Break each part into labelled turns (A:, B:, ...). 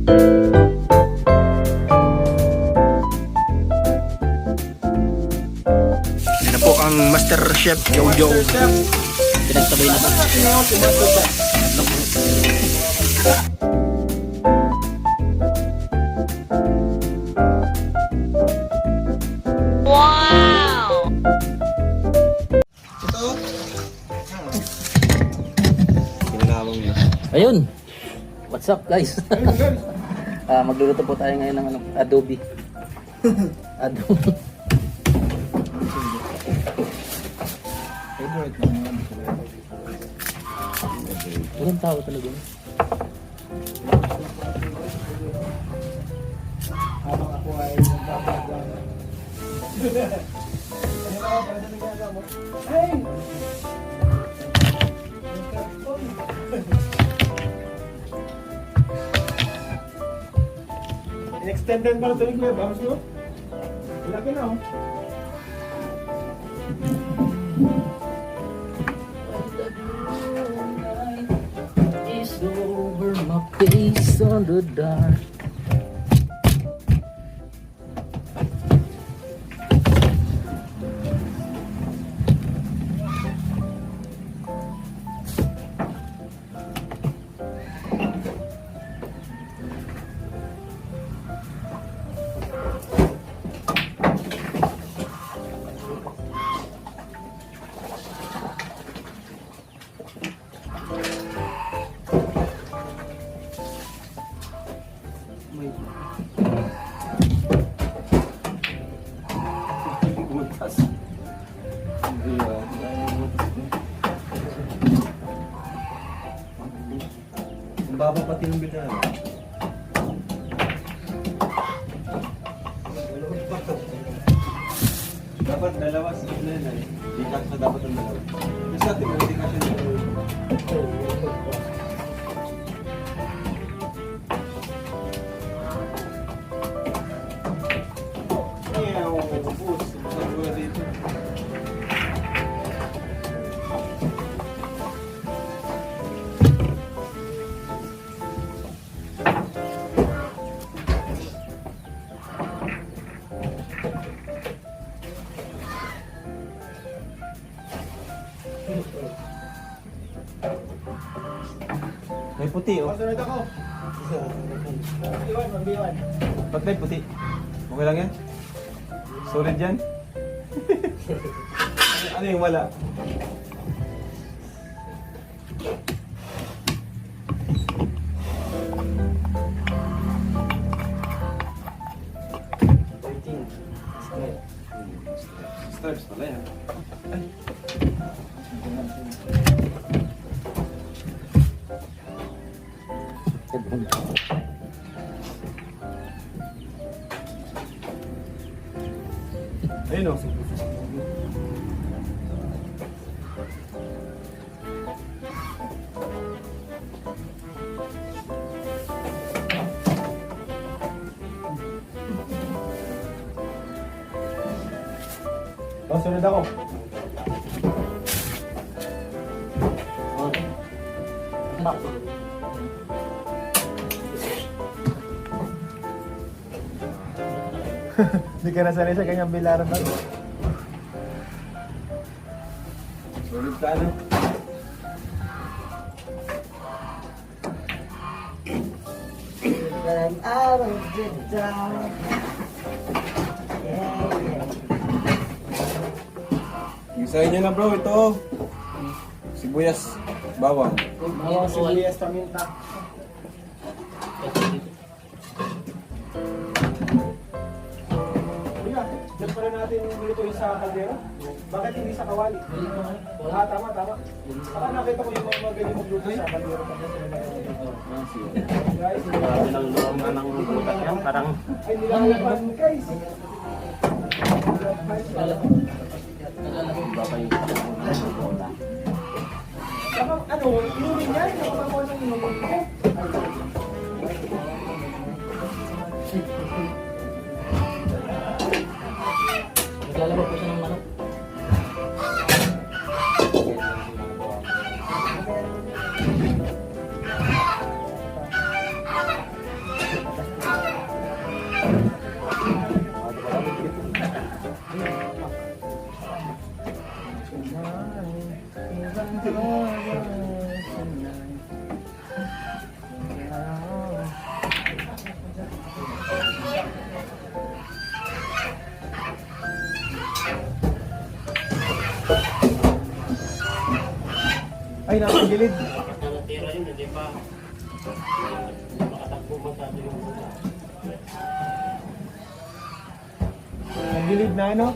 A: Yan na po ang Master Chef Jojo.
B: Pinagtabay na ba? Ayun. What's up, guys? Magluluto po tayo ngayon ng adobe. Adobe.
C: Favorite mo naman.
B: Walang tao talaga.
C: Habang ako ay nagpapagano. Hey! In-extended pa na ito ni Kuya Bams, no? Laki na, oh.
B: Is over my face on the dark.
C: Ang baba pati yung bida. Dapat dalawa sa na yun eh. Di ka sa dapat ang dalawa. Kasi atin mo, di ka siya dalawa. May puti, oh.
D: Pasunod ako. Iwan, magbiwan.
C: Ba't may puti? Okay lang yan? Solid yan? Ano yung wala? Stripes pala yan. Ay. Ayun o. Sunod ako. Hindi ka nasanay sa kanyang bilaran na. Sulit ka ano? Sa inyo na bro, ito sibuyas, bawang.
D: Bawang, sibuyas, paminta. Diyan pa rin natin nilutuin sa kaldero. Bakit hindi sa kawali? Tama. Saka nakita ko yung mga magaling magluto sa kaldero. Guys,
B: Marami ng luwang na ng butak yan. Parang
D: ay nilalaban guys. Saka ano, inumin niya, nakapagawa ng inumin niya.
B: naglalaba po siya ng manok.
D: Ay, nasa gilid. Ang gilid na ano?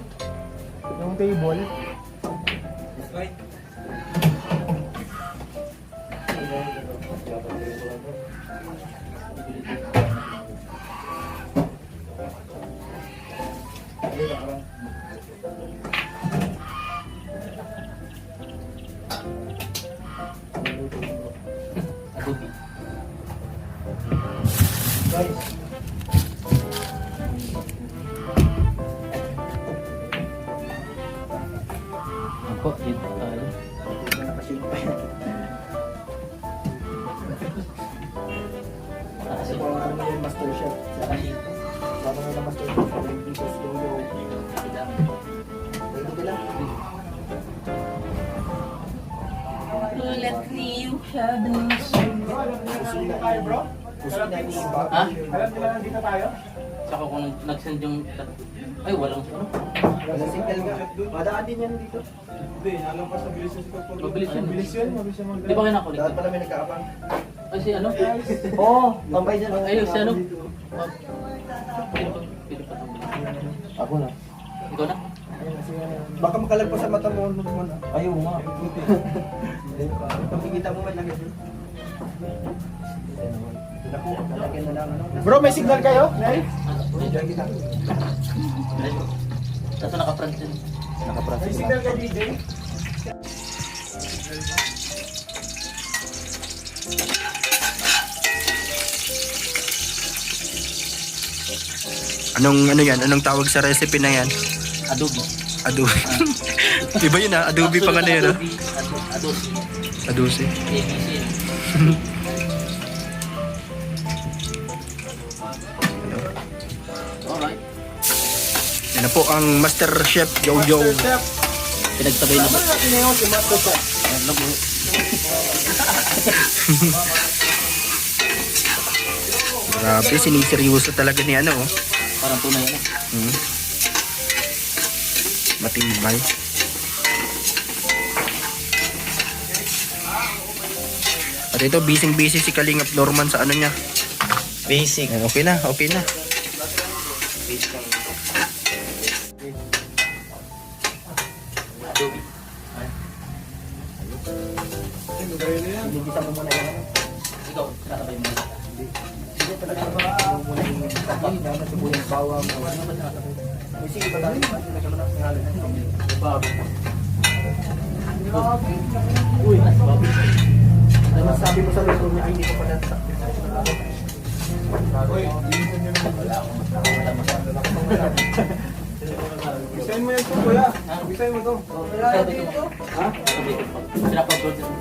D: Yung table.
B: Adobe.
D: Guys,
B: Ako, dito tayo.
D: kasi po ang ano yung master chef. Baka na master chef. Yung pieces yung Pwede lang.
E: Let me have
D: Bro, alam nila na nandito tayo, bro?
B: Ha?
D: Alam nila na nandito tayo?
B: Saka kung nag-send yung... Ay, walang ano.
D: Wala signal nga. Madaan din yan dito.
C: Hindi, alam pa sa bilis yung pag
B: Mabilis yun.
D: Mabilis yun, mabilis yung
B: Di ba kayo nakulit?
D: Dapat pala may nagkaabang.
B: Ay, si ano?
D: Oo, tambay dyan.
B: Ay, si ano? Pili pa itong
D: Ako na.
B: Ikaw na?
C: Baka makalagpas sa mata mo.
D: Ayaw nga.
C: Pagkikita mo man lang yun.
D: Bro, may signal kayo? Nay?
B: Ito naka-front din.
D: May signal ka, DJ?
A: Anong ano yan? Anong tawag sa recipe na yan?
B: Adobe.
A: Adobe. Iba yun ah. Adobe pang ano yun ah.
B: Adobe.
A: Adobe.
B: ABC. Alright.
A: Yan na po ang Master Chef Jojo.
D: Master Chef.
B: Pinagtabay na ba?
D: Ano natin ngayon si Master Chef?
B: Ayan na po.
A: Grabe, siniseryoso talaga ni ano oh.
B: Parang tunay ano.
A: Matibay. At ito, busy si Kalingap Norman sa ano niya.
C: Basic.
A: Ayan, okay na, okay na.
B: Adobe.
D: Bibita mo muna yan.
B: Ikaw, tatabay mo.
D: Hindi talaga ba muna yung tatay na nasibuyang bawang. May sige pa tayo.
B: Bago.
D: Uy, ano sabi mo sa luto niya? Ay, hindi ko pa natasakit.
C: Uy, linisan nyo naman. Wala akong Bisayin mo yan po, kuya. Bisayin mo to.
B: Sabi ko. Ha? Sabi ko pa. Sinapag-upload yun.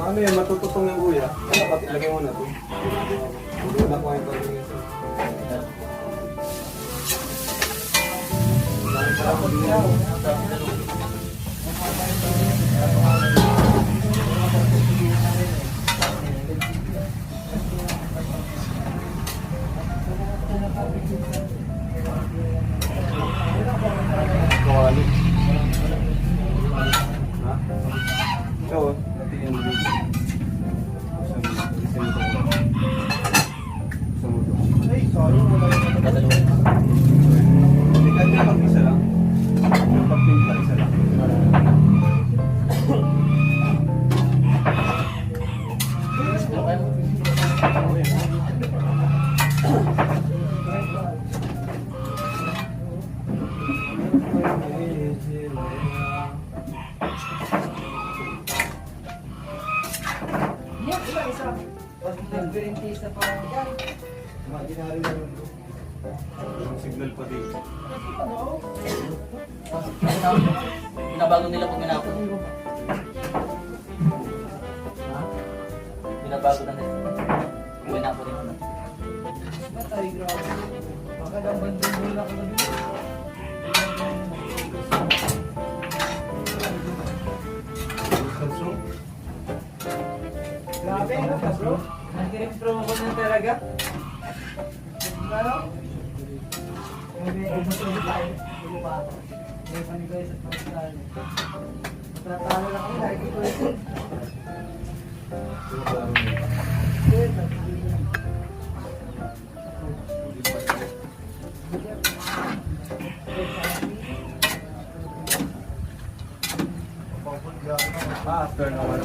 C: Ano yan, matututong yung kuya. Lagay mo na to. Hindi ko na kuha yung pagiging ito. Kawali. Ha? Ikaw, natin yan dito.
D: Ay, sorry. Wala yung
B: Dadalawa.
C: Hindi ka din mag-isa lang. Yung pag-pinta, isa lang.
B: Ano kayo?
D: Imaginary na yun.
C: Yung signal pa dito.
B: Binabago nila pag minapo. Binabago na nila. Minapo rin ano.
D: Matay, grabe. Baka lang bandang mula ka na dito. Grabe, ano ka bro? Nag-improve ko na talaga. Ano? Grabe, ubos ulit tayo. Hindi pa ako.
C: After naman.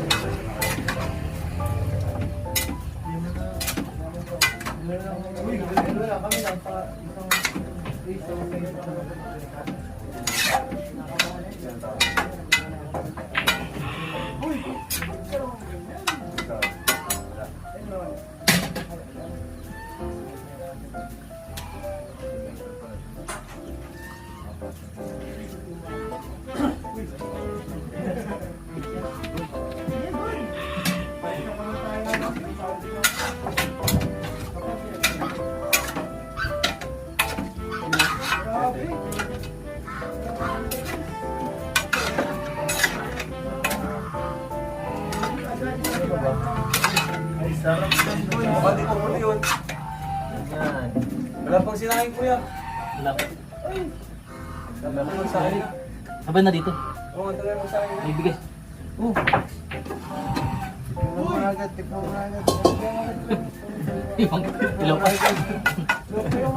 C: Baka di ko muna yun.
B: Yan.
C: Wala pang sinahin kuya.
B: Wala pa.
C: Wala pang magsahin.
B: Sabay na dito.
C: Oo, ang tagal magsahin.
B: May bigas. Oh. Ilaw pa. Ilaw.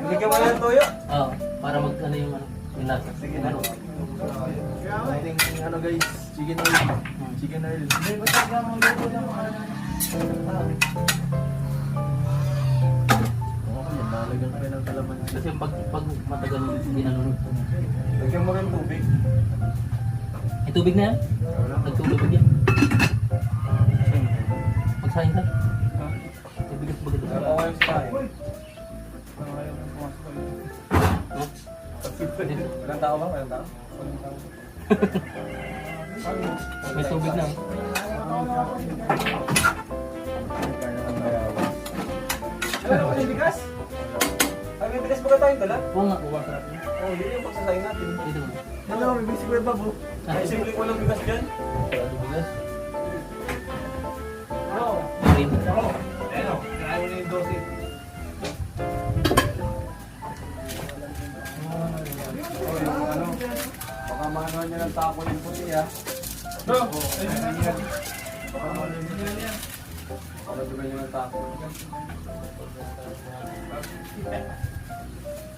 C: Bigyan mo na ng toyo.
B: Oo. Para mag ano yung ano. Yung lasa.
C: Sige na.
B: Ano?
C: Ano guys, chicken oil. Chicken oil. Nalagyan ko rin ng kalaman.
B: Kasi pag matagal hindi nalunod.
C: Lagyan mo rin tubig.
B: May tubig na yan? Nagtubig yan. Magsahin ka. May bigas ba ganda?
C: Pero okay sa tayo. Walang tao ba? Walang tao?
B: May tubig na.
C: Ano ba yung bigas? Ay, may bigas ba tayong dala?
B: Oo nga.
C: Oo, yun yung pagsasayin natin.
B: Dito mo.
C: Hello, may bisig ko babo. Ay, simple ko lang bigas dyan.
B: Sarado bigas.
C: Oo.
B: Marin.
C: Oo. Ano? Kaya mo na yung dosis. Oh, yung ano? Baka maano niya ng tapo yung puti ha. No! Baka maano niya yan. Baka dugan niya ng tapo.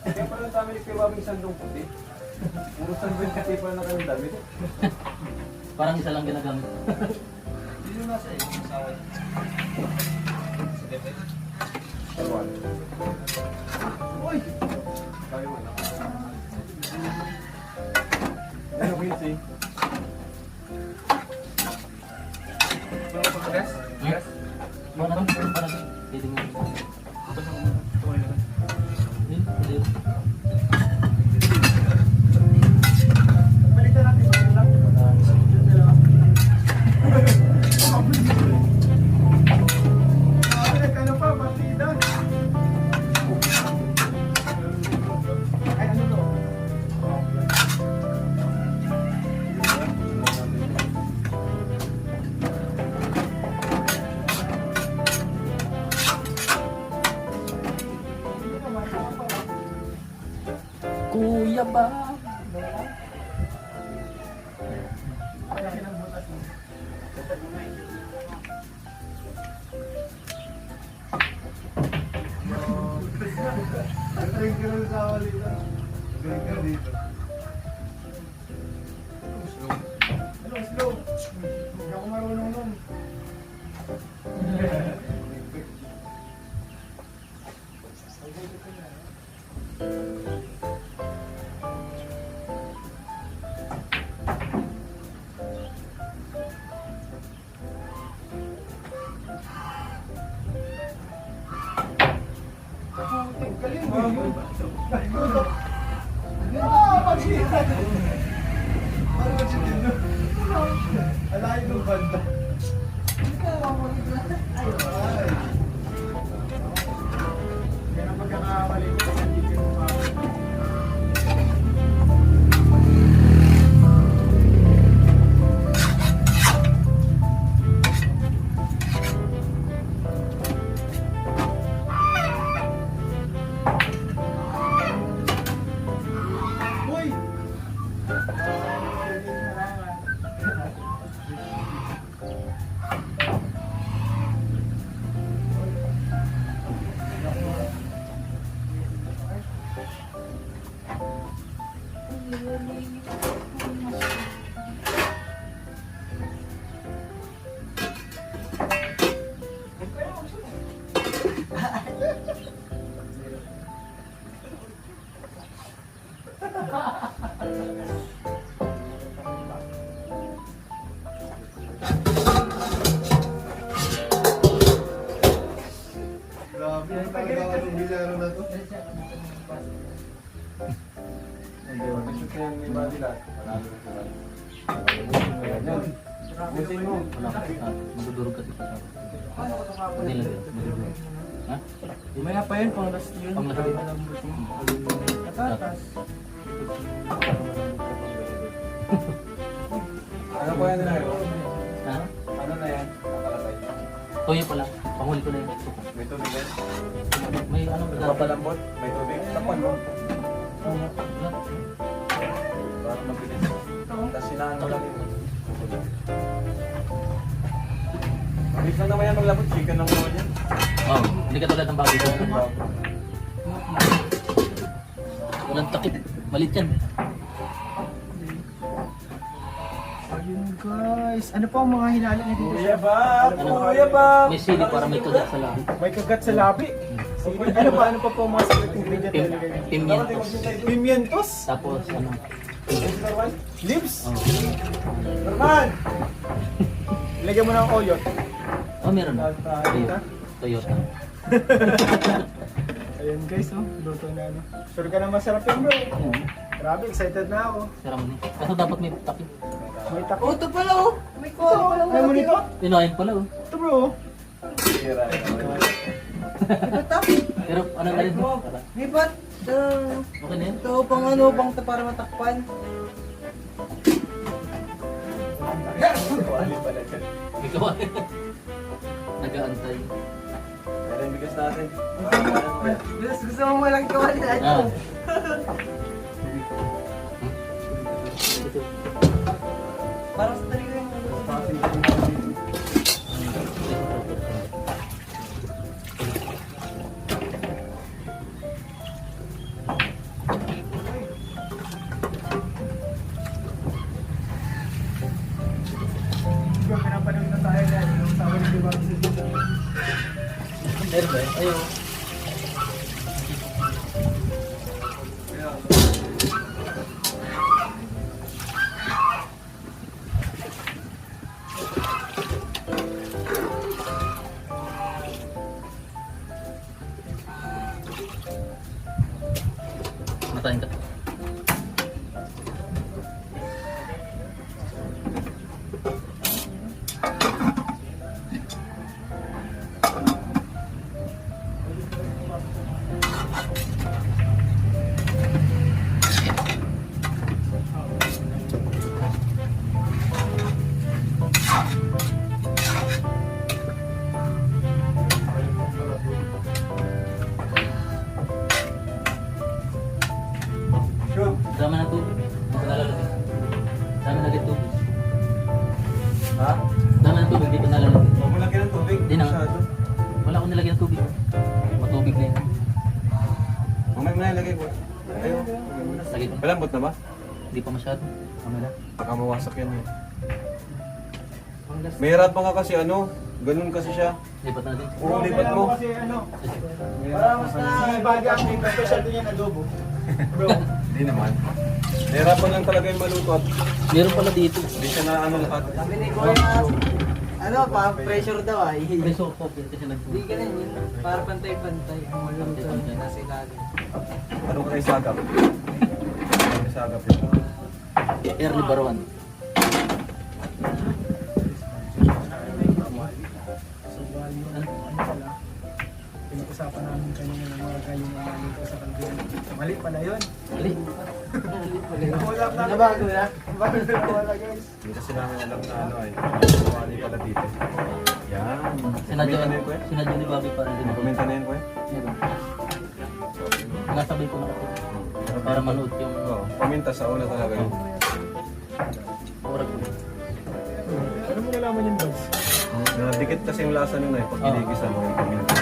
C: Kaya pala sa amin ni Kuya Bobby sandong puti. Puro sandong puti pa na kayong damit.
B: Parang isa lang ginagamit.
C: Sino nasa iyo? Masawa niya. Ewan. Uy! Tayo mo na. Ano ko yun, see? Ano ko sa gas? Gas?
B: Parang dito mo. Yun, yun. Kuya ba?
C: Drink ka lang sa awali na. Drink ka dito. Ano, slow? Hindi ako marunong nun. Alayin ng banda. Yan ang pagkakamali ko sa chicken mo pa. Uy! Busin mo.
B: Wala ka. Magdudurog kasi sa sarap. Hindi lang yun. Magdudurog. Ha?
D: Maya pa yun, pang last yun.
B: Pang last.
D: Patatas.
C: Ano po yan na yun?
B: Ha?
C: Ano na yan? Nakalagay.
B: Toyo pala. Panghuli ko na yun.
C: May tubig yan?
B: May ano ba?
C: Papalambot? May tubig? Tapan mo. Para mabilis. Tapos sinaan mo lang yun. Mabilis lang naman yan maglabot. Chicken lang naman yan.
B: Oh, hindi ka tulad ng bago ko. Walang takip. Malit yan.
D: Ayun guys. Ano pa ang mga hinala niya dito?
C: Kuya Bob!
B: Ano?
C: Kuya Bob!
B: May sili para may kagat sa labi.
D: May kagat sa labi. Ano pa? Ano pa po ang mga secret ingredient na nilagay niyo?
B: Pimientos.
D: Pimientos?
B: Tapos ano?
D: Lips?
B: Oh.
D: Norman! Ilagyan mo ng oyot.
B: Oh, meron na. Toyota. Toyota.
D: Ayun guys, oh. Luto na ano. Sure ka na masarap yun bro. Grabe, excited na ako.
B: Ceremony. Kaso dapat may takip.
D: May takot.
E: Oh, ito pala oh. May kuha pala
D: Ayaw mo nito?
B: Pinahin pala oh.
D: Ito bro.
C: Sira.
B: Pero ano na rin?
E: Di ba't?
B: Okay na yan?
E: Ito pang ano, pang para matakpan.
C: Wali pala dyan.
B: Ikaw. Nag-aantay.
C: Pero yung bigas natin.
E: Gusto mo walang kawali na ito.
B: Ah.
E: Para sa talaga yung
D: Yung pinapanood na tayo na yung sabi ng diba sa dito.
B: Meron ba? Ayaw. Matayin ka.
C: Sure.
B: Dami ng tubig. Hindi ko nalalagay. Dami na rin tubig.
C: Ha?
B: Dami ng tubig, hindi ko nalalagay.
C: Huwag mo lagyan ng tubig.
B: Di na.
C: Masyado.
B: Wala akong nilagyan ng tubig. Matubig na yun.
C: Mamaya mo na ilagay ko. Ayaw.
B: Lagay ko.
C: Malambot na ba?
B: Hindi pa masyado. Ano na?
C: Baka mawasak yan eh. May harapan ka kasi ano, ganun kasi siya.
B: Lipat natin.
C: Oo, lipat mo.
D: Kasi ano, para mas na bagay ang may specialty niya na adobo. Bro,
C: Hindi naman. Nahirapan lang talaga yung maluto at
B: Meron pala dito.
C: hindi siya na ano lahat.
E: Sabi ni Kuya na, ano pa, pressure daw ay.
B: Peso ko, kasi
E: Hindi
B: nag-tubig.
E: ka na yun. Para pantay-pantay. Ang maluluto na sa ilalim.
C: Ano ka kay Sagap? Ano kay Sagap yun?
B: Early Barawan.
D: so bali yung ano pala, pinag-usapan namin kanina ng mga gayong dito sa kantin. Mali pala yun.
B: Ali.
D: Nakulap na.
E: Nabago na?
D: Bago na wala guys.
C: Hindi kasi namin alam na ano ay. Mali pala dito. Yan.
B: Sinadyo
C: Kumenta na yun, kuya?
B: sinadyo ni Bobby para din ako.
C: Kumenta na yun, kuya?
B: Meron. Nasabay ko na ako. Para manood yung
C: Oo. Paminta sa una talaga yun.
B: oras ko.
D: Ano mo nalaman yung dogs?
C: Nadikit kasi yung lasa nun eh. Pag ginigisan mo yung paminta.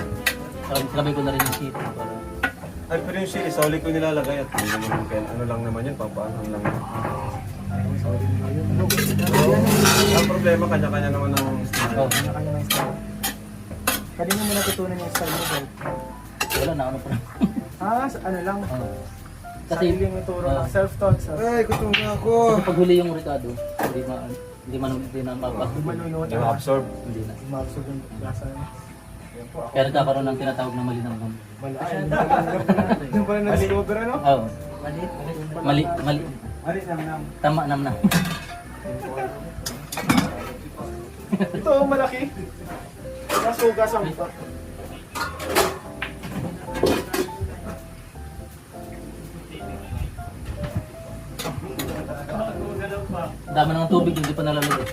B: Sinabay ko na rin yung sito para
C: Ay, pero yung sili, sa uli ko nilalagay at hindi naman kaya ano lang naman yun, pampaano lang yun. Ang problema, kanya-kanya naman ang style.
B: oh,
D: Kanya ng style. Kanina mo natutunan yung style mo, Bel?
B: wala na ano pa.
D: Ano lang.
B: Kasi
D: Sariling ituro ng self-taught.
C: Ay, gutom na ako.
B: kasi pag huli yung Ricardo, hindi na mabak.
D: Manunod.
C: Yung absorb.
B: Hindi na.
D: Umabsog yung lasa.
B: Kaya nagkakaroon ng tinatawag na mali ng mundo.
D: Wala. Yung pala na-discover ano?
B: Oo. Mali.
C: Mali nam nam.
B: Tama nam na.
D: Ito, malaki. Nasugasan pa.
B: Dami ng tubig, hindi pa nalalagay.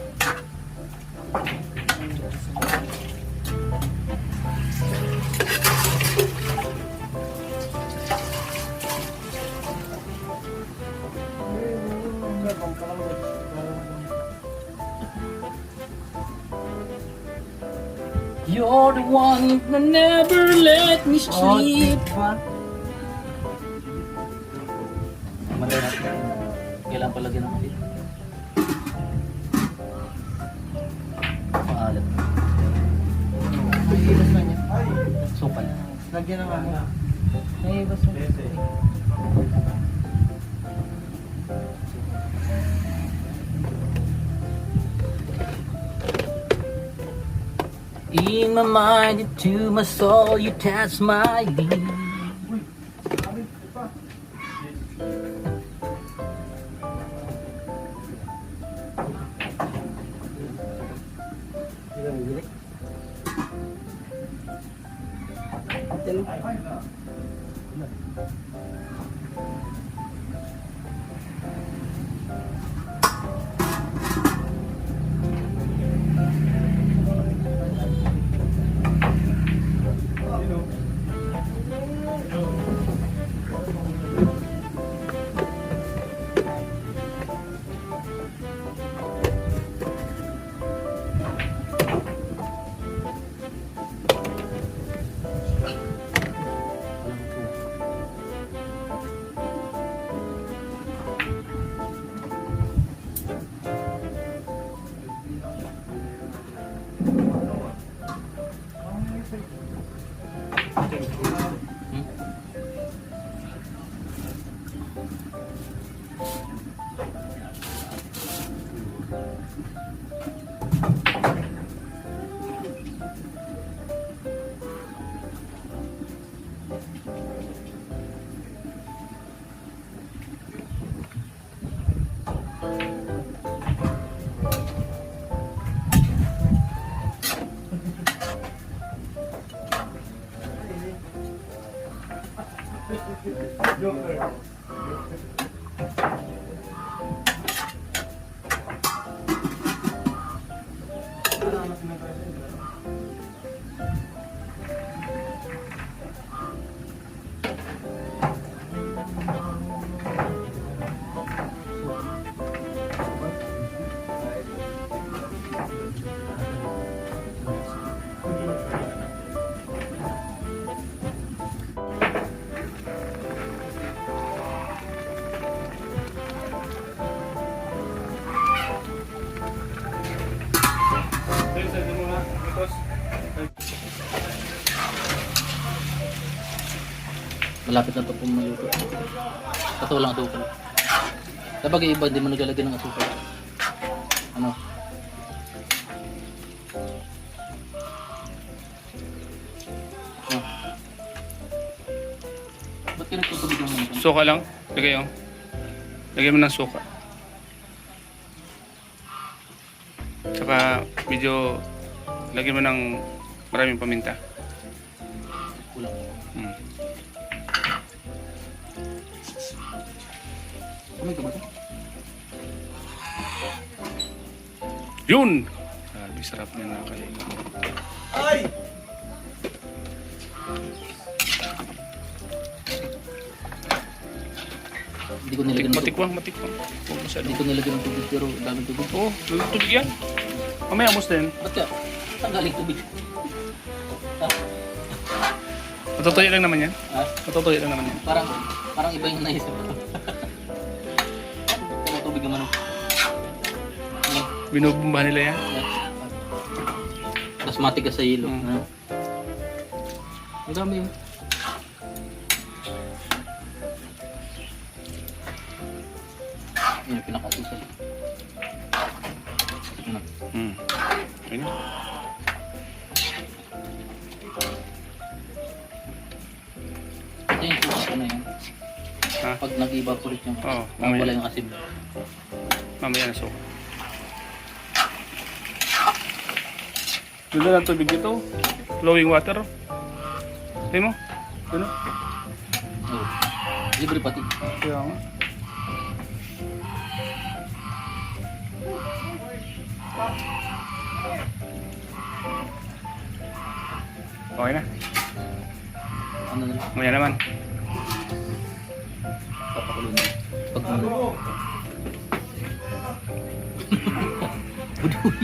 B: You're the one who never let me sleep. Mali natin. Kailangan palagyan ng maliit. Maalat.
E: Nahihibas na niya.
B: Sukal.
E: Lagyan ng ano. Nahihibas na niya.
B: In my mind, into my soul, you touch my lips. Malapit na ito pong maluto. Ito walang asukal. Kapag iba, hindi mo naglalagay ng asukal. Ano? Ba't ka nagtutubig ng mga?
C: Suka lang. Lagay oh. Lagay mo ng suka. Saka medyo lagyan mo ng maraming paminta.
B: Kulang.
C: Hmm.
B: Kamay ka ba ito?
C: Yun! Grabe, sarap na nakakalinga.
D: Ay!
B: Hindi ko nilagyan ng tubig.
C: Matikwang, matikwang. Huwag masyado.
B: Hindi ko nilagyan ng tubig pero daming tubig.
C: Oo, tubig yan. Mamaya amos din.
B: Ba't ka? Saan galing tubig? Ha?
C: Matutuyo lang naman yan.
B: Ha?
C: Matutuyo lang naman yan.
B: Parang iba yung naisip ko. Kaya tubig naman. Ano?
C: Binubumba nila yan.
B: Tapos matigas sa hilo.
C: Mm.
B: Ha? Ang dami yun. Yun yung pinakasusal. Ano?
C: Hmm. Ayun.
B: Ito yung suka ko na yun.
C: Ha?
B: Pag nag-evaporate yung
C: Oo,
B: wala
C: mamaya.
B: yung asim.
C: Mamaya na suka.
F: Ganda ng tubig dito. Flowing water. Tingnan mo. Ano?
B: Oh. Libre pati.
F: Kaya nga. Okay na.
B: Ano na lang?
F: Maya naman.
B: Papakulo na. Pag Budoy.